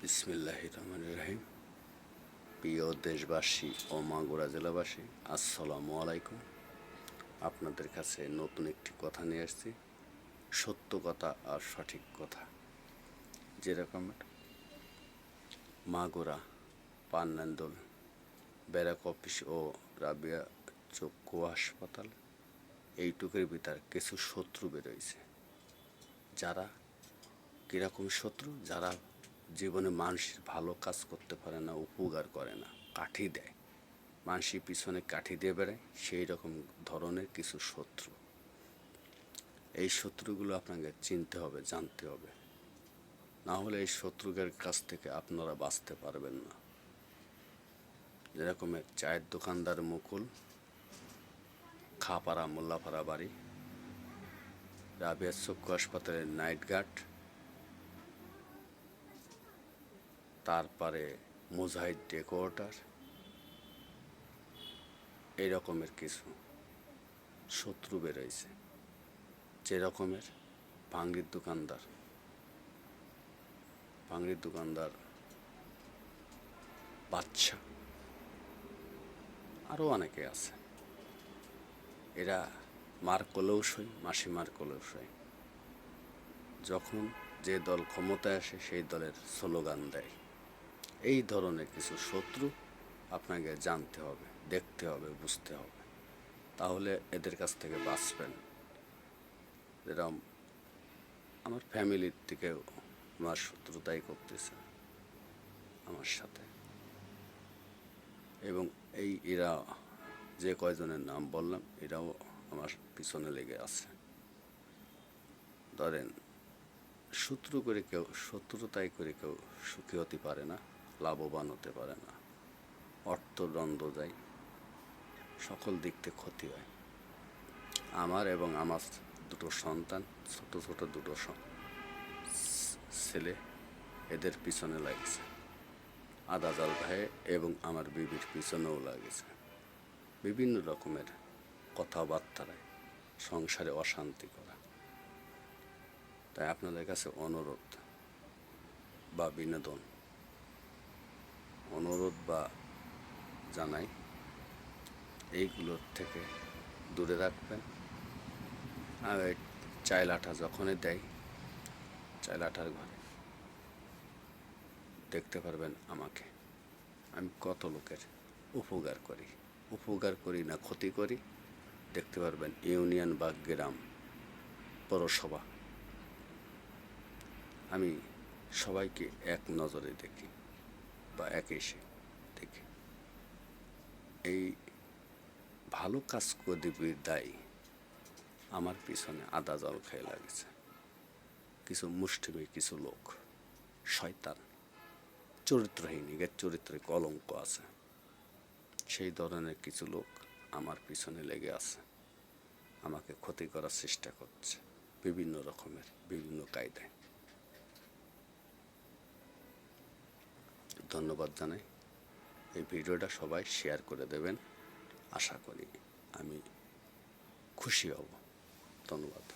বিসমিল্লাহির রহমানির রহিম। প্রিয় দেশবাসী ও মাগুরা জেলাবাসী, আসসালামু আলাইকুম। আপনাদের কাছে নতুন একটি কথা নিয়ে আসছি, সত্য কথা আর সঠিক কথা। যেরকম মাগুরা পান্নান্দল ব্যারাক অফিস ও রাবিয়া চক্ষু হাসপাতাল এইটুকুর ভিতর কিছু শত্রু বেরোইছে। যারা কীরকম শত্রু? যারা জীবনে মানুষের ভালো কাজ করতে পারে না, উপকার করে না, কাঠি দেয়, মানুষের পিছনে কাঠি দিয়ে বেড়ায়, সেই রকম ধরনের কিছু শত্রু। এই শত্রুগুলো আপনাকে চিনতে হবে, জানতে হবে, না হলে এই শত্রুদের কাছ থেকে আপনারা বাঁচতে পারবেন না। যেরকম চায়ের দোকানদার মুকুল, খাপাড়া মোল্লাপাড়া বাড়ি, রাবিয়া চক্ষু হাসপাতালের নাইট গার্ড, তারপরে মুজাহিদ ডেকোরেটর, এই রকমের কিছু শত্রু বেরোইছে। যে রকমের ভাঙড়ির দোকানদার বাচ্চা, আরও অনেকে আছে। এরা মার কলেও সই, মাসি মার কলেও সই। যখন যে দল ক্ষমতায় আসে সেই দলের স্লোগান দেয়। এই ধরনের কিছু শত্রু আপনাকে জানতে হবে, দেখতে হবে, বুঝতে হবে, তাহলে এদের কাছ থেকে বাঁচবেন। যেরকম আমার ফ্যামিলির থেকেও আমার শত্রুতাই করতেছে আমার সাথে, এবং এরা যে কয়জনের নাম বললাম এরাও আমার পিছনে লেগে আছে। ধরেন শত্রুতাই করে কেউ সুখী হতে পারে না, লাভবান হতে পারে না, অর্থদণ্ড যায়, সকল দিক থেকে ক্ষতি হয়। আমার এবং আমার দুটো সন্তান, ছোট ছোট দুটো ছেলে এদের পিছনে লাগছে, আদা জাল ভাই এবং আমার বিবির পিছনেও লাগেছে। বিভিন্ন রকমের কথাবার্তায় সংসারে অশান্তি করা। তাই আপনাদের কাছে অনুরোধ বা জানাই, এইগুলোর থেকে দূরে রাখবেন। আর চাইল আটা যখনই দেয়, চাইল আটার ঘরে দেখতে পারবেন আমাকে। আমি কত লোকের উপকার করি না ক্ষতি করি, দেখতে পারবেন। ইউনিয়ন বা গ্রাম, পৌরসভা, আমি সবাইকে এক নজরে দেখি বা এসে দেখি। এই ভালো কাজ করে দায়ী আমার পিছনে আদা জল খেয়ে লাগছে কিছু মুষ্টিমেয় কিছু লোক, শয়তান, চরিত্রহীন, এর চরিত্রে কলঙ্ক আছে। সেই ধরনের কিছু লোক আমার পিছনে লেগে আছে, আমাকে ক্ষতি করার চেষ্টা করছে বিভিন্ন রকমের, বিভিন্ন কায়দায়। ধন্যবাদ জানাই। এই ভিডিওটা সবাই শেয়ার করে দেবেন, আশা করি আমি খুশি হব। ধন্যবাদ।